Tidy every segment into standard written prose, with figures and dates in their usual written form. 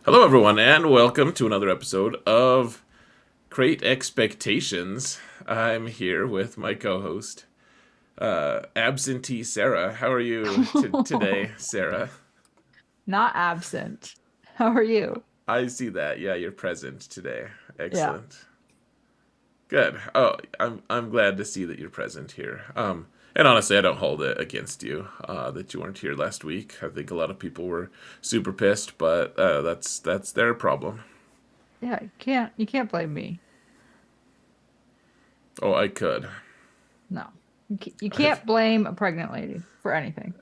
Hello, everyone, and welcome to another episode of Crate Expectations. I'm here with my co-host, absentee Sarah. How are you today, Sarah? Not absent. How are you? I see that. Yeah, you're present today. Yeah. Excellent. Good. Oh, I'm glad to see that you're present here. And honestly, I don't hold it against you that you weren't here last week. I think a lot of people were super pissed, but that's their problem. Yeah, you can't blame me. Oh, I could. No. You I've can't blame a pregnant lady for anything.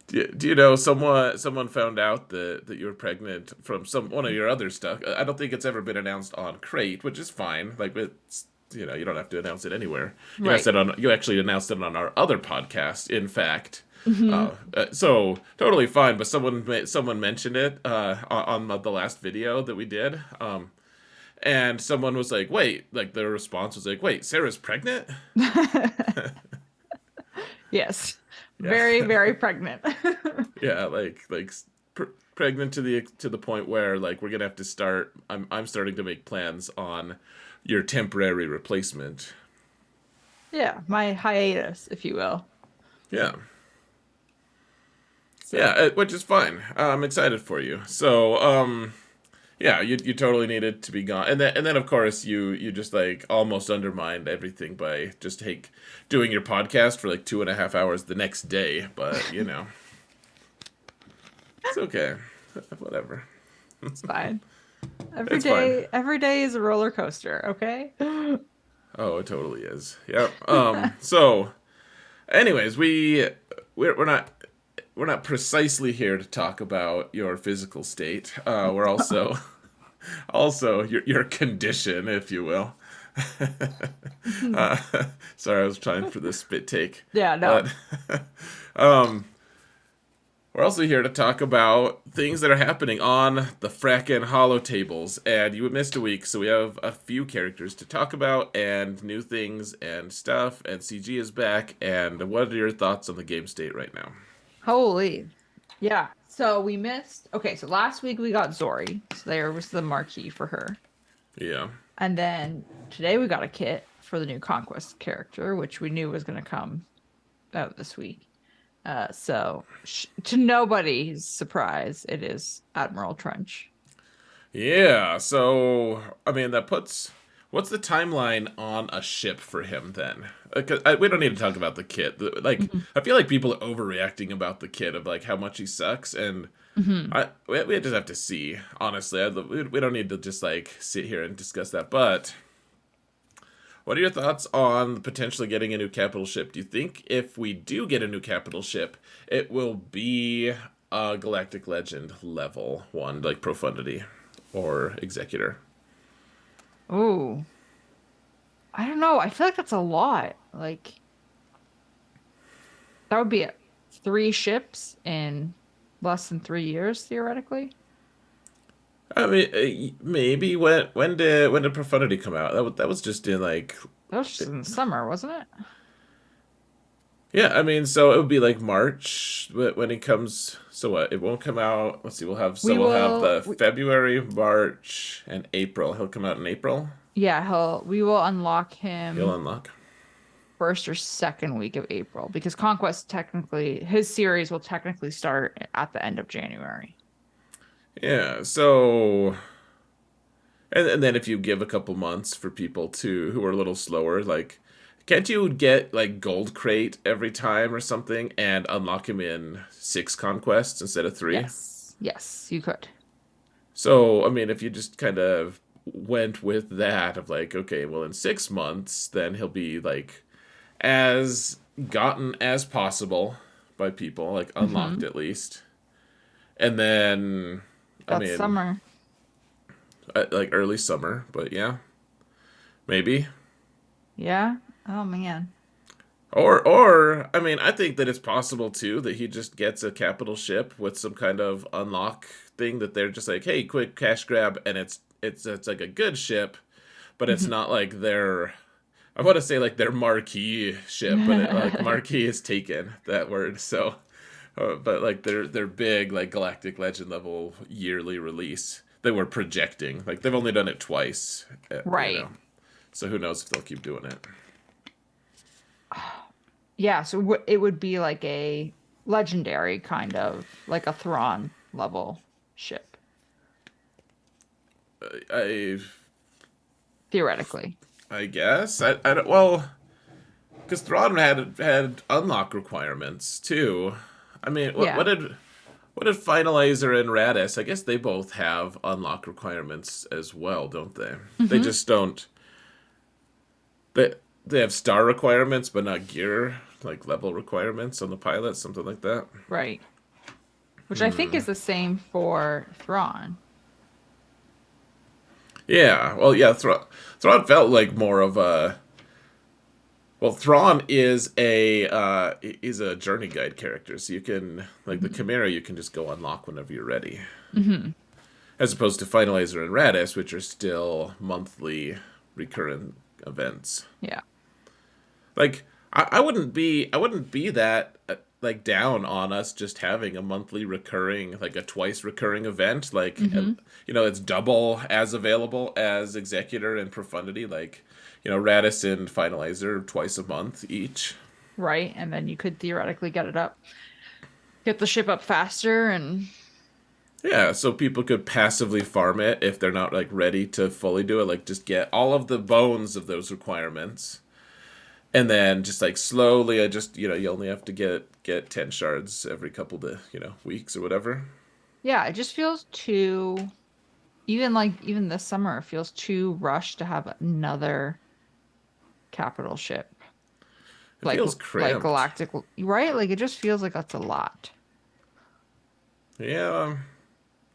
Do you know someone found out that you were pregnant from one of your other stuff? I don't think it's ever been announced on Crate, which is fine. Like it's you don't have to announce it anywhere. Right. You actually announced it on our other podcast. In fact, Hmm. so totally fine. But someone mentioned it on the last video that we did. And someone was like, "Wait!" Like the response was like, "Wait, Sarah's pregnant?" Yes. Yeah. Very, very pregnant. Yeah, pregnant to the point where like we're gonna have to start. I'm starting to make plans on your temporary replacement. Yeah, my hiatus, if you will. Yeah, yeah, So, which is fine. I'm excited for you. So, yeah, you totally needed to be gone, and then of course you just like almost undermined everything by just doing your podcast for like 2.5 hours the next day. But it's okay. Whatever. it's fine. Every It's fine. day, every day is a roller coaster, okay? Oh, it totally is. Yep. So, anyways, we're not precisely here to talk about your physical state. We're also your condition, if you will. uh, Sorry, I was trying for the spit take, Yeah, no. but um, we're also here to talk about things that are happening on the frackin' holo tables. And you missed a week, so we have a few characters to talk about, and new things and stuff. And CG is back. And what are your thoughts on the game state right now? Holy. Yeah. So we missed. Okay, so last week we got Zorii. So there was the marquee for her. Yeah. And then today we got a kit for the new Conquest character, which we knew was going to come out this week. To nobody's surprise, it is Admiral Trench. Yeah. So, I mean, that puts. What's the timeline on a ship for him then? We don't need to talk about the kit. Like, Hmm. I feel like people are overreacting about the kit of like how much he sucks, and Hmm. we just have to see. Honestly, we don't need to just like sit here and discuss that. But what are your thoughts on potentially getting a new capital ship? Do you think if we do get a new capital ship, it will be a Galactic Legend level one, like Profundity or Executor? Oh, I don't know. I feel like that's a lot. Like that would be three ships in less than 3 years, theoretically. I mean, maybe when did Profundity come out? That was just in like, That was just in the summer, wasn't it? yeah. I mean, so it would be like March when it comes. So what? It won't come out. Let's see. We'll have the February, March, and April. He'll come out in April. Yeah, we will unlock He'll him unlock. first or second week of April because Conquest technically his series will technically start at the end of January. Yeah. So, and then if you give a couple months for people who are a little slower, like, can't you get like gold crate every time or something and unlock him in 6 conquests instead of 3? Yes. Yes, you could. So, I mean, if you just kind of went with that of like, okay, well, in 6 months, then he'll be like as gotten as possible by people, like unlocked Hmm. at least. And then, I That's mean, summer. like early summer, but yeah, maybe. Yeah. Oh man. Or I mean, I think that it's possible too that he just gets a capital ship with some kind of unlock thing that they're just like, hey, quick cash grab, and it's like a good ship, but it's Mhm. not like their. I want to say like their marquee ship, but like marquee is taken that word. So, But like their big like Galactic Legend level yearly release they were projecting. Like they've only done it twice, you Right. know. So who knows if they'll keep doing it. Yeah, so it would be like a legendary kind of like a Thrawn level ship, I theoretically. I guess I don't, well, because Thrawn had unlock requirements too. I mean, Yeah. what did Finalizer and Radis? I guess they both have unlock requirements as well, don't they? They Hmm. just don't. They they have star requirements, but not gear like level requirements on the pilot, something like that. Right. Which I think is the same for Thrawn. Yeah, well, yeah. Thrawn felt like more of a. Well, Thrawn is a journey guide character, so you can like the Hmm. Chimera, you can just go unlock whenever you're ready, Hmm. as opposed to Finalizer and Radis, which are still monthly recurrent events. Yeah. Like I wouldn't be that like down on us just having a monthly recurring like a twice recurring event like Hmm. you know it's double as available as Executor and Profundity like you know Radis and Finalizer twice a month each. Right. And then you could theoretically get the ship up faster and Yeah, so people could passively farm it if they're not like ready to fully do it like just get all of the bones of those requirements and then just like slowly I just you know you only have to get 10 shards every couple to you know weeks or whatever. yeah, it just feels too even this summer it feels too rushed to have another capital ship. It feels cramped. Galactic, right? Like it just feels like that's a lot. Yeah,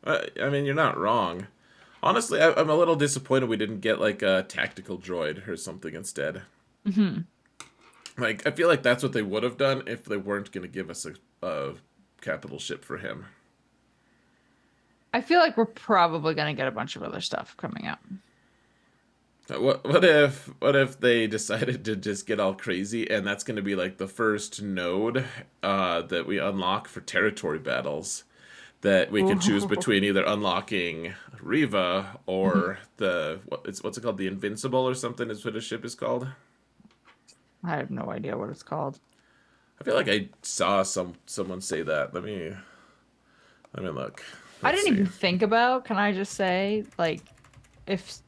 I mean you're not wrong. Honestly, I'm a little disappointed we didn't get like a tactical droid or something instead. Hmm. Like I feel like that's what they would have done if they weren't going to give us a capital ship for him. I feel like we're probably gonna get a bunch of other stuff coming up. What if they decided to just get all crazy and that's going to be like the first node that we unlock for territory battles that we can choose Ooh. between either unlocking Riva Mhm. or what's it called, the Invincible or something is what a ship is called. I have no idea what it's called. I feel like I saw someone say that. Let me look. I Let's didn't see. even think about, can I just say, like, if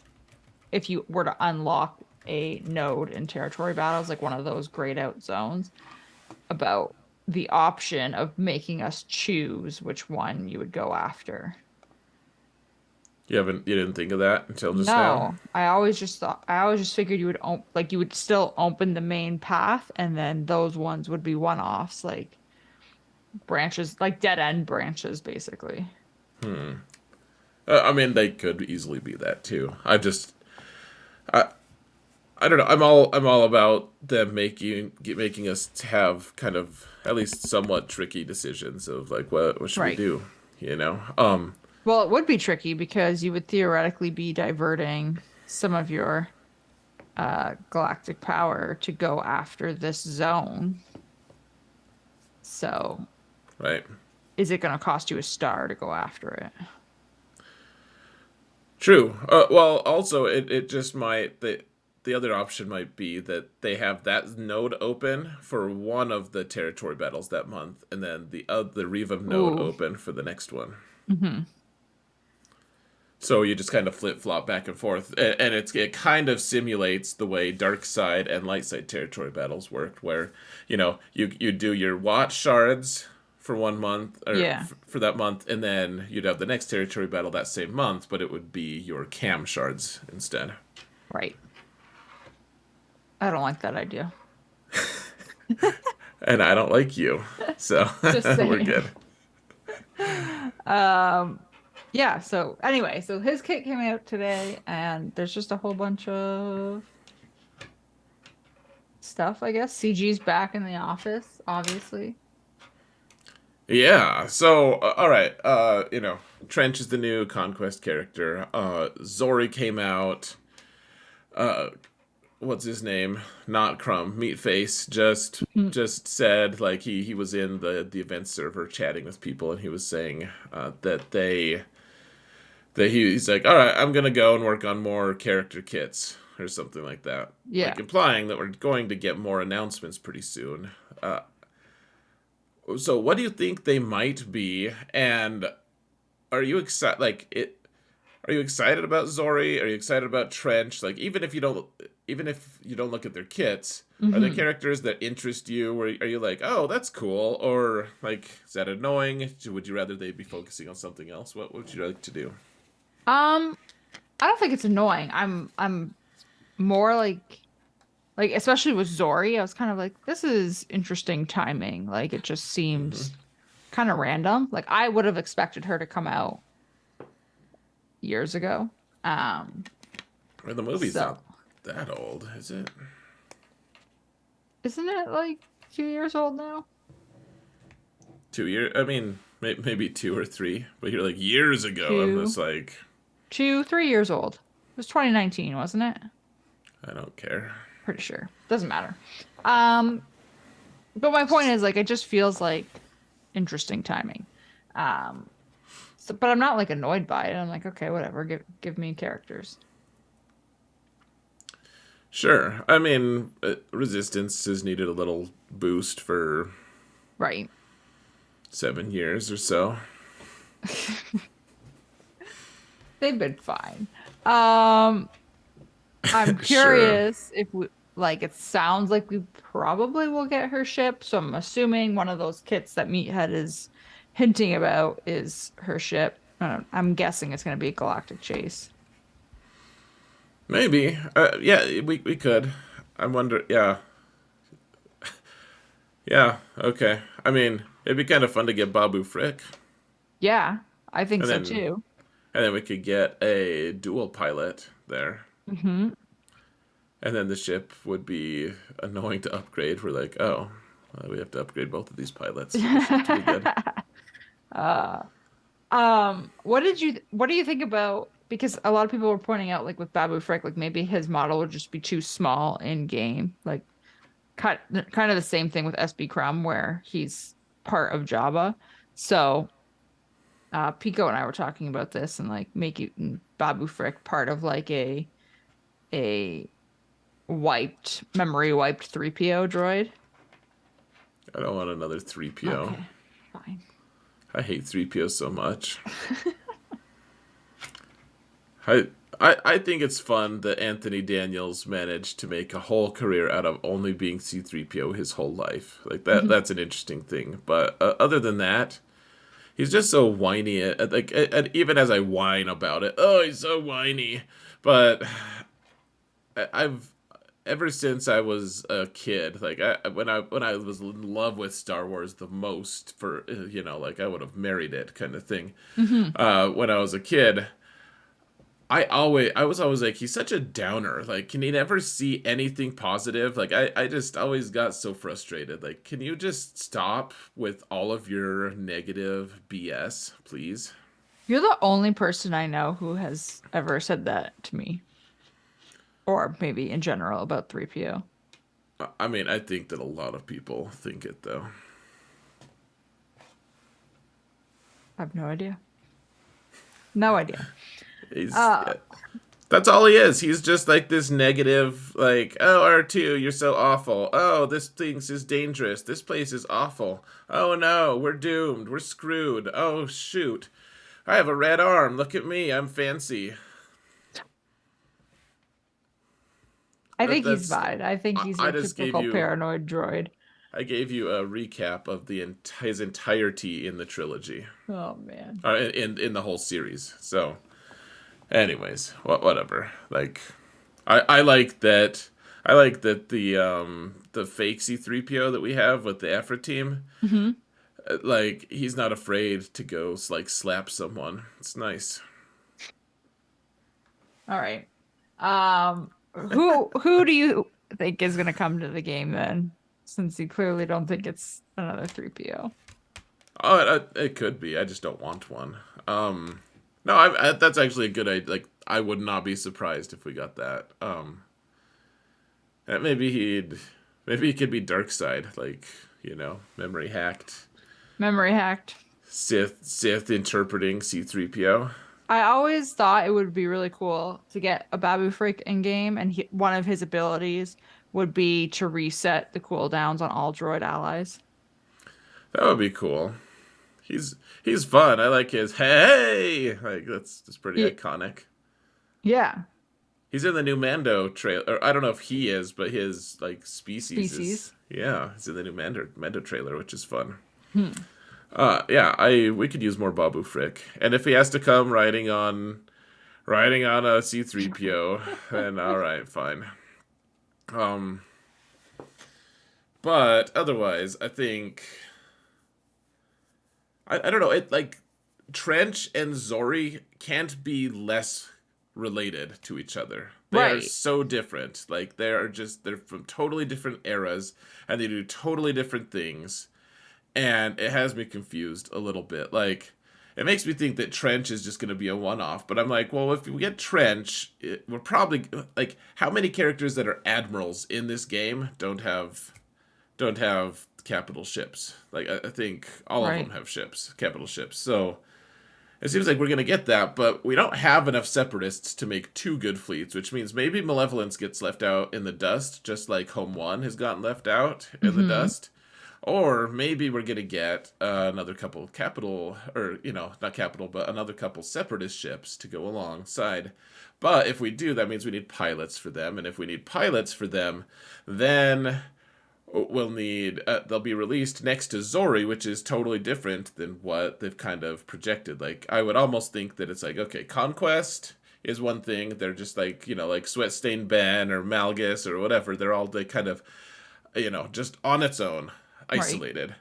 if you were to unlock a node in territory battles, like one of those grayed out zones, about the option of making us choose which one you would go after. You didn't think of that until just now? No, I always just figured you would like you would still open the main path and then those ones would be one-offs, like branches, like dead end branches, basically. I mean, they could easily be that too. I I don't know. I'm all about them making us have kind of at least somewhat tricky decisions of like what should we Right. do, you know? Well, it would be tricky because you would theoretically be diverting some of your galactic power to go after this zone. So, Right. is it going to cost you a star to go after it? True. Well, also it just might the other option might be that they have that node open for one of the territory battles that month, and then the Riva node Ooh. open for the next one. Hmm. So you just kind of flip flop back and forth, and it kind of simulates the way dark side and light side territory battles worked, where you know you do your watch shards for 1 month or Yeah, for that month, and then you'd have the next territory battle that same month, but it would be your cam shards instead. right. I don't like that idea. And I don't like you, so Just we're saying. good. Um, yeah, so anyway, so his kit came out today and there's just a whole bunch of stuff, I guess. CG's back in the office, obviously. Yeah. So, all right. You know, Trench is the new conquest character. Zorii came out. what's his name? Not Crumb, Meatface just said like he was in the event server chatting with people and he was saying that he's like, all right, I'm gonna go and work on more character kits or something like that, Yeah. like implying that we're going to get more announcements pretty soon. So what do you think they might be, and are you excited? Like it. Are you excited about Zorii? Are you excited about Trench? Like even if you don't look at their kits, are there Hmm. characters that interest you? Or are you like, oh, that's cool? Or like, is that annoying? Would you rather they be focusing on something else? What would you like to do? Um, I don't think it's annoying. I'm more like especially with Zori, I was kind of like, this is interesting timing. Like it just Hmm. seems kind of random. Like I would have expected her to come out years ago. Um, Or the movie's so not that old, is it? isn't it like 2 years old now? 2 years? I mean, maybe 2 or 3, but you're like years ago. I'm Two, just like, 3 years old. It was 2019, wasn't it? I don't care. Pretty sure. Doesn't matter. Um, but my point is like it just feels like interesting timing. Um, so but I'm not like annoyed by it. I'm like, okay, whatever. Give me characters. Sure. I mean, Resistance has needed a little boost for Right. 7 years or so. They've been fine. Um, I'm Sure. curious if we like it sounds like we probably will get her ship, so I'm assuming one of those kits that Meathead is hinting about is her ship. I'm guessing it's going to be a Galactic Chase. Maybe. Yeah, we could. I wonder. Yeah. Yeah. Okay. I mean, it'd be kind of fun to get Babu Frick, Yeah, I think and so then too. we could get a dual pilot there, Hmm. and then the ship would be annoying to upgrade. We're like, oh, we have to upgrade both of these pilots for the ship to be good. uh, what do you think about because a lot of people were pointing out like with Babu Frick, like maybe his model would just be too small in game. Like cut kind of the same thing with SB Crumb where he's part of Jabba. So Pico and I were talking about this and like making Babu Frick part of like a memory wiped 3PO droid. I don't want another 3PO. Okay, fine. I hate 3PO so much. I, I think it's fun that Anthony Daniels managed to make a whole career out of only being C3PO his whole life. Like that's an interesting thing. But other than that, he's just so whiny. Like even as I whine about it, oh, he's so whiny. But I've ever since I was a kid, like when I was in love with Star Wars the most for like I would have married it kind of thing. Hmm. When I was a kid, I was always like, he's such a downer. Like, can he never see anything positive? Like, I just always got so frustrated. Like, can you just stop with all of your negative BS, please? You're the only person I know who has ever said that to me, or maybe in general about 3PO. I mean, I think that a lot of people think it though. I have no idea. No idea. He's Uh, yeah, that's all he is. He's just like this negative, like, oh, R2, you're so awful. Oh, this thing is dangerous. This place is awful. Oh no, we're doomed. We're screwed. Oh shoot. I have a red arm. Look at me. I'm fancy. I think he's That's. fine. I think he's I your just gave typical you. paranoid droid. I gave you a recap of his entirety in the trilogy, Oh man. in the whole series. So, anyways, whatever. Like, I like that. I like that the fake C3PO that we have with the Afra team, Hmm. like he's not afraid to go like slap someone. It's nice. All right. Who do you think is gonna come to the game then? Since you clearly don't think it's another 3PO. Oh, it could be. I just don't want one. No, that's actually a good idea. Like, I would not be surprised if we got that. maybe he could be dark side, like, memory hacked. Memory hacked. Sith interpreting C-3PO. I always thought it would be really cool to get a Babu Frik in game, and one of his abilities would be to reset the cooldowns on all droid allies. That would be cool. He's he's fun. I like his hey, like that's pretty Y- iconic. Yeah, He's in the new Mando trailer. Or I don't know if he is, but his like species is, species. yeah. He's in the new Mando trailer, which is fun. Hmm. Yeah, I we could use more Babu Frick, and if he has to come riding on a C-3PO, then all right, fine. Um, but otherwise, I think I don't know. It like Trench and Zorii can't be less related to each other. They are Right. so different. Like they're from totally different eras and they do totally different things. And it has me confused a little bit. Like it makes me think that Trench is just going to be a one-off, but I'm like, well, if we get Trench, we're probably like how many characters that are admirals in this game don't have capital ships. Like I think all of them Right. have ships, capital ships. So it seems like we're gonna get that, but we don't have enough separatists to make two good fleets, which means maybe Malevolence gets left out in the dust, just like Home One has gotten left out in the Hmm. dust. Or maybe we're gonna get another couple capital, or not capital, but another couple separatist ships to go alongside. But if we do, that means we need pilots for them, and if we need pilots for them, then will need they'll be released next to Zorii, which is totally different than what they've kind of projected. Like I would almost think that it's like, okay, Conquest is one thing. They're just like, like Sweat Stained Ben or Malgus or whatever. They're all like kind of, just on its own, Right. isolated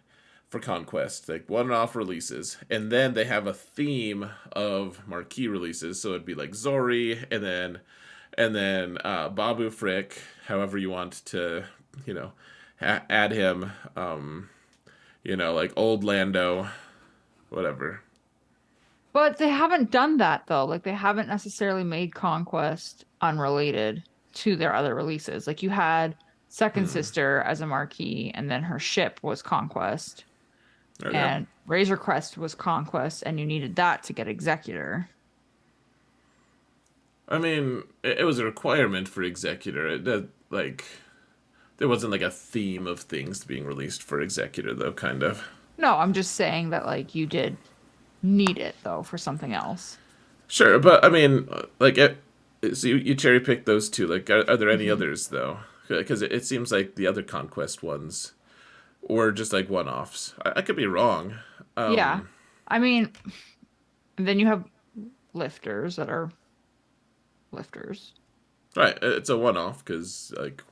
for Conquest, like one-off releases, and then they have a theme of marquee releases. So it'd be like Zorii, and then Babu Frick, however you want to, you know, add him. Like old Lando, whatever. But they haven't done that though. Like they haven't necessarily made Conquest unrelated to their other releases. Like you had Second Hmm. Sister as a marquee, and then her ship was Conquest, Okay. and Razor Crest was Conquest, and you needed that to get Executor. I mean, it was a requirement for Executor. It did, like there wasn't like a theme of things being released for Executor though, kind of. No, I'm just saying that like you did need it though for something else. Sure, but I mean, like so you cherry pick those two. Like, are there any Hmm. others though? Because it seems like the other Conquest ones were just like one-offs. I could be wrong. Yeah. Um, I mean, and then you have lifters that are lifters. right, it's a one-off because like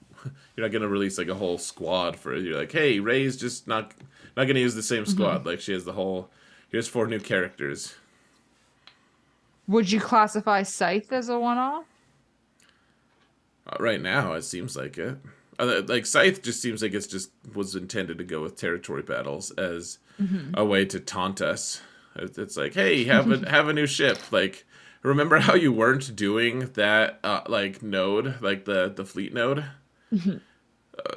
you're not gonna release like a whole squad for it. You're like, hey, Ray's just not gonna use the same Hmm. squad. Like she has the whole. Here's four new characters. Would you classify Scythe as a one-off? Right now, it seems like it. Like Scythe just seems like it's just was intended to go with territory battles as Hmm. a way to taunt us. It's like, hey, have a new ship. Like, remember how you weren't doing that like node, like the fleet node?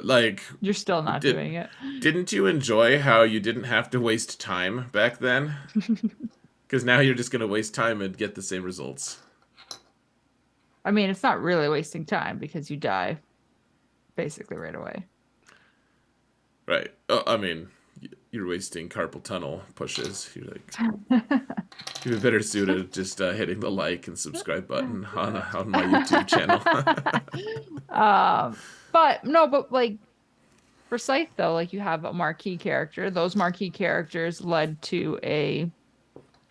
Like, You're still not did doing it. didn't you enjoy how you didn't have to waste time back then? Because now you're just gonna waste time and get the same results. I mean, it's not really wasting time because you die basically right away. Right. I mean, you're wasting carpal tunnel pushes. You're like, you're better suited just hitting the like and subscribe button on my YouTube channel. Um, but no, but like for Scythe though, like you have a marquee character. Those marquee characters led to a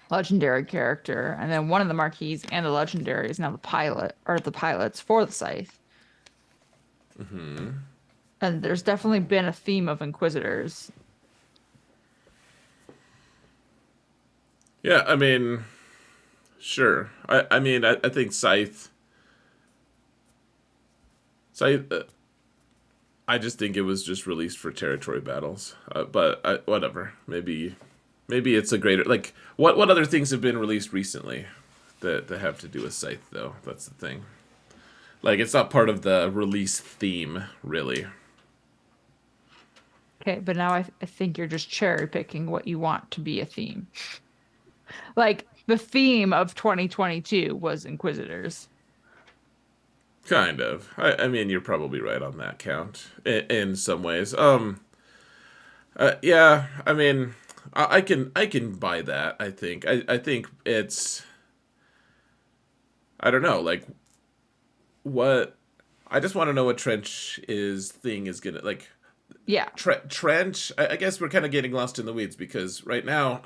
legendary character, and then one of the marquees and the legendary is now the pilot or the pilots for the Scythe. And there's definitely been a theme of Inquisitors. Yeah, I mean, sure. I mean, I think Scythe. I just think it was just released for territory battles. But whatever. Maybe it's a greater like what other things have been released recently that have to do with Scythe though. That's the thing. Like, it's not part of the release theme, really. Okay, but now I think you're just cherry picking what you want to be a theme. Like the theme of 2022 was Inquisitors. Kind of. I mean, you're probably right on that count in some ways. Yeah. I mean, I can buy that. I think it's. I don't know. Like, what? I just want to know what Trench is thing is gonna like. Yeah, Trench. I guess we're kind of getting lost in the weeds because right now,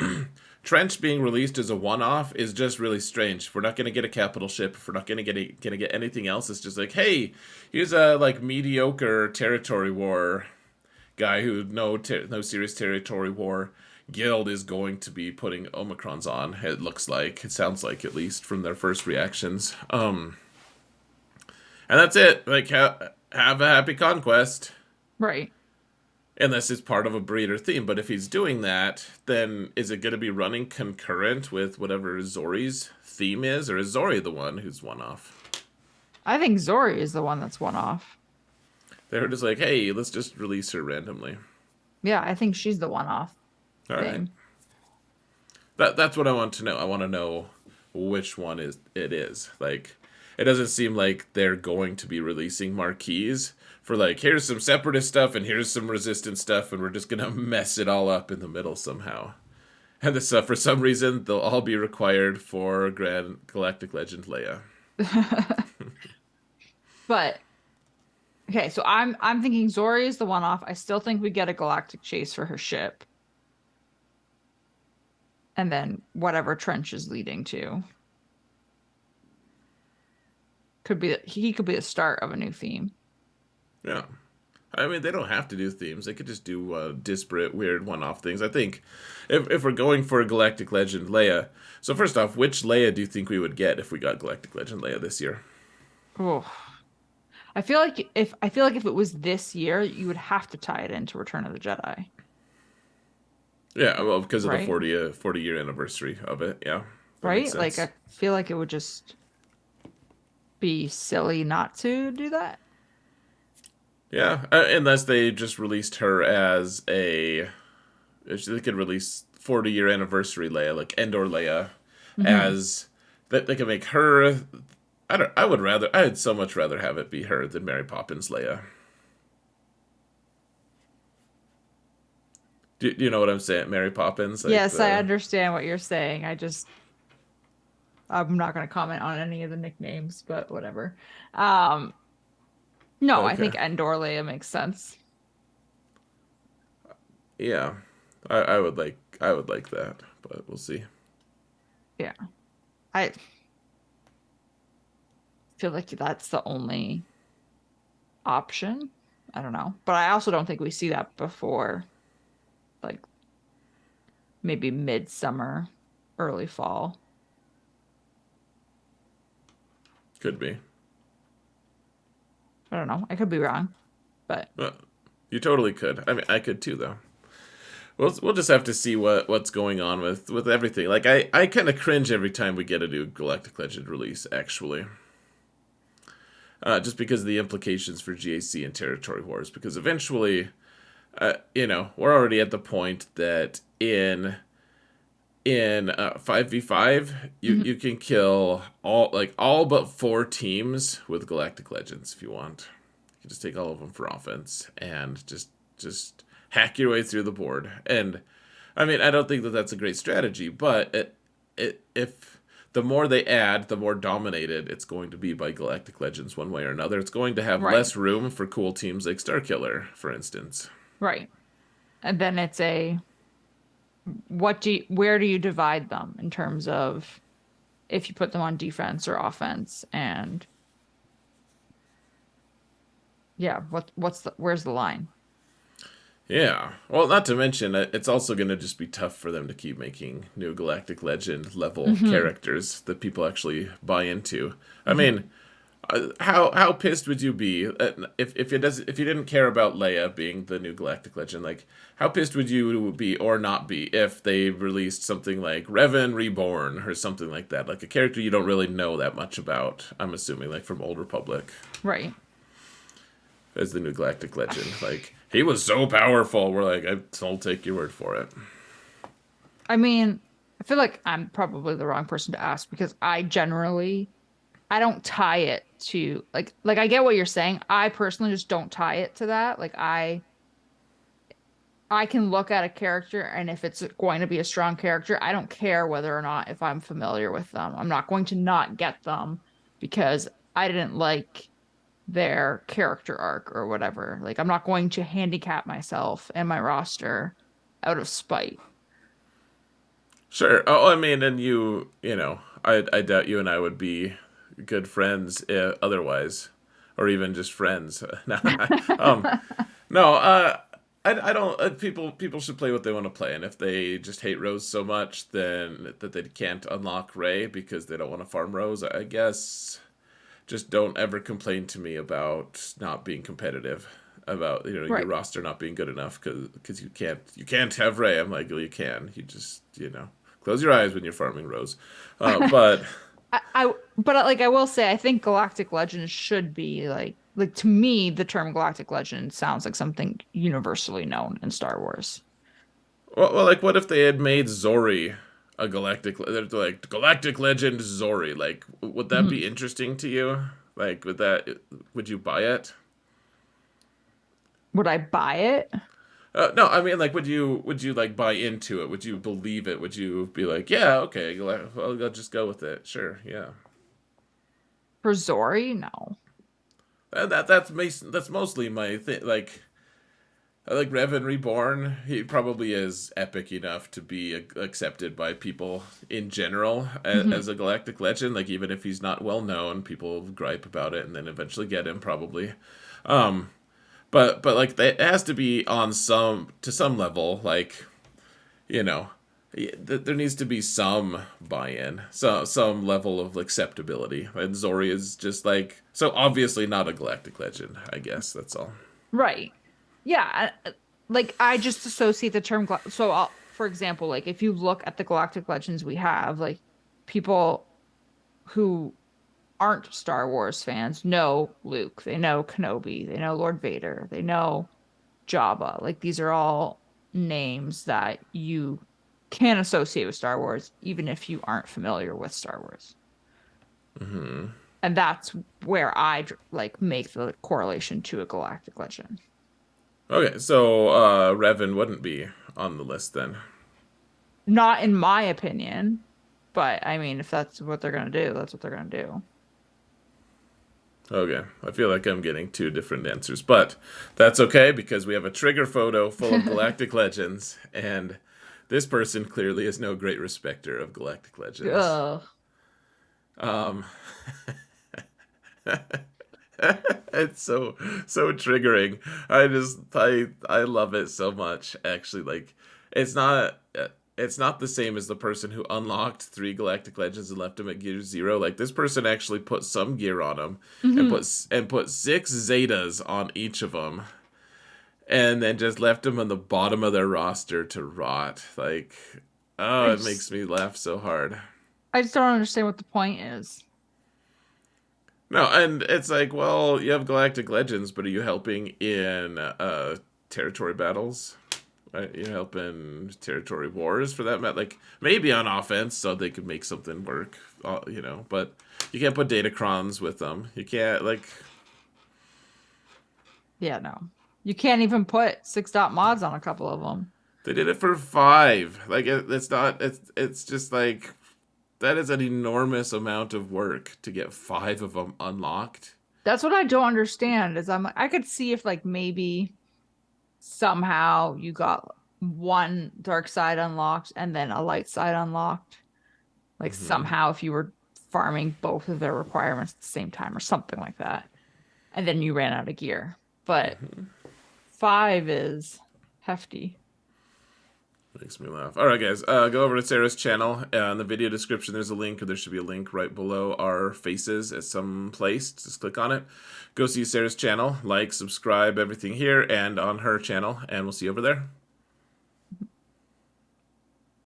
Trench being released as a one-off is just really strange. If we're not gonna get a capital ship, if we're not gonna get anything else, it's just like, hey, here's a like mediocre territory war guy who no serious territory war guild is going to be putting Omicrons on. It looks like, it sounds like, at least from their first reactions. And that's it. Like, have a happy conquest. right. Unless it's part of a breeder theme. But if he's doing that, then is it going to be running concurrent with whatever Zori's theme is? Or is Zorii the one who's one off? I think Zorii is the one that's one off. They're just like, hey, let's just release her randomly. Yeah, I think she's the one off All right. thing. That's what I want to know. I want to know which one it is. Like, it doesn't seem like they're going to be releasing marquees for like, here's some separatist stuff and here's some resistance stuff, and we're just gonna mess it all up in the middle somehow. And this for some reason they'll all be required for Grand Galactic Legend Leia. But okay, so I'm thinking Zorii is the one off. I still think we get a galactic chase for her ship. And then whatever Trench is leading to. He could be the start of a new theme. Yeah. I mean, they don't have to do themes. They could just do disparate, weird one-off things. I think if we're going for a Galactic Legend Leia, so first off, which Leia do you think we would get if we got Galactic Legend Leia this year? Oh, I feel like if it was this year, you would have to tie it into Return of the Jedi, Yeah, well, because of the right? 40-year anniversary of it. Yeah, that makes Right? Like sense. I feel like it would just be silly not to do that. Yeah, unless they just released her as a, if they could release 40-year anniversary Leia, like Endor Leia, Hmm. as that they could make her. I would so much rather have it be her than Mary Poppins Leia. Do you know what I'm saying? Mary Poppins, like Yes, I the. understand what you're saying. I'm not going to comment on any of the nicknames, but whatever. Um, no, I Okay, think Endor Leia makes sense. yeah, I would like that, but we'll see. Yeah. I feel like that's the only option. I don't know. But I also don't think we see that before like maybe midsummer, early fall. Could be. I don't know. I could be wrong, but Uh, you totally could. I mean, I could too, though. We'll just have to see what's going on with everything. Like I kind of cringe every time we get a new Galactic Legend release. Actually, just because of the implications for GAC and territory wars. Because eventually, we're already at the point that in 5v5 Mhm. you can kill all but 4 teams with Galactic Legends if you want. You can just take all of them for offense and just hack your way through the board. And I mean, I don't think that that's a great strategy, but if the more they add, the more dominated it's going to be by Galactic Legends one way or another. It's going to have Right. less room for cool teams like Starkiller, for instance. Right. And then it's a where do you divide them in terms of if you put them on defense or offense and yeah, where's the line? Yeah. Well, not to mention, it's also going to just be tough for them to keep making new Galactic Legend level Hmm. characters that people actually buy into. I Hmm. mean, How pissed would you be if you didn't care about Leia being the new Galactic Legend? Like, how pissed would you be or not be if they released something like Revan Reborn or something like that, like a character you don't really know that much about? I'm assuming, like from Old Republic, Right. as the new Galactic Legend. Like, he was so powerful. We're like, I'll take your word for it. I mean, I feel like I'm probably the wrong person to ask because I don't tie it to like I get what you're saying. I personally just don't tie it to that. Like I can look at a character and if it's going to be a strong character, I don't care whether or not if I'm familiar with them. I'm not going to not get them because I didn't like their character arc or whatever. Like I'm not going to handicap myself and my roster out of spite. Sure. Oh, I mean, and you know, I doubt you and I would be good friends otherwise, or even just friends. No, no. I don't. People should play what they want to play, and if they just hate Rose so much, then that they can't unlock Ray because they don't want to farm Rose, I guess just don't ever complain to me about not being competitive, about your Right. roster not being good enough because you can't have Ray. I'm like, well, you can. You just close your eyes when you're farming Rose. But But like I will say, I think Galactic Legend should be like to me, the term Galactic Legend sounds like something universally known in Star Wars. like, what if they had made Zorii a like Galactic Legend Zorii? Like, would that Mhm. be interesting to you? Like, would you buy it? Would I buy it No, I mean, like, would you like buy into it? Would you believe it? Would you be like, yeah, okay, well, I'll just go with it. Sure, yeah. for Zori? No. That's mostly my thing. Like, I like Revan Reborn. He probably is epic enough to be accepted by people in general Mhm. as a galactic legend. Like, even if he's not well known, people gripe about it and then eventually get him probably. Um, but like it has to be on some level. Like, you know, there needs to be some buy-in, some level of acceptability. And Zori is just like so obviously not a galactic legend. I guess that's all. Right. Yeah. Like I just associate the term so for example, like if you look at the Galactic Legends we have, like people who aren't Star Wars fans know Luke, they know Kenobi, they know Lord Vader, they know Jabba. Like these are all names that you can associate with Star Wars, even if you aren't familiar with Star Wars. And that's where I like make the correlation to a galactic legend. Okay, so Revan wouldn't be on the list then. Not in my opinion, but I mean, if that's what they're gonna do, that's what they're gonna do. Okay, I feel like I'm getting two different answers, but that's okay because we have a trigger photo full of galactic legends, and this person clearly is no great respecter of galactic legends. Ugh. Um, it's so triggering. I love it so much. Actually, like it's not it's not the same as the person who unlocked three galactic legends and left him at gear zero. Like this person actually put some gear on him and Mhm. put six zetas on each of them, and then just left him on the bottom of their roster to rot. Like, oh, I it makes just me laugh so hard. I just don't understand what the point is. No, and it's like, well, you have galactic legends, but are you helping in territory battles? Right? You help in territory wars for that matter. Like maybe on offense, so they could make something work. But you can't put datacrons with them. You can't like Yeah, no. You can't even put six dot mods on a couple of them. they did it for five. Like it's not. It's just like that is an enormous amount of work to get five of them unlocked. That's what I don't understand is I could see if like maybe somehow you got one dark side unlocked and then a light side unlocked. Like somehow if you were farming both of their requirements at the same time or something like that. And then you ran out of gear. But five is hefty. Makes me laugh. All right, guys, go over to Sarah's channel. In the video description, there's a link, or there should be a link right below our faces at some place. Just click on it. Go see Sarah's channel, like, subscribe, everything here, and on her channel, and we'll see you over there.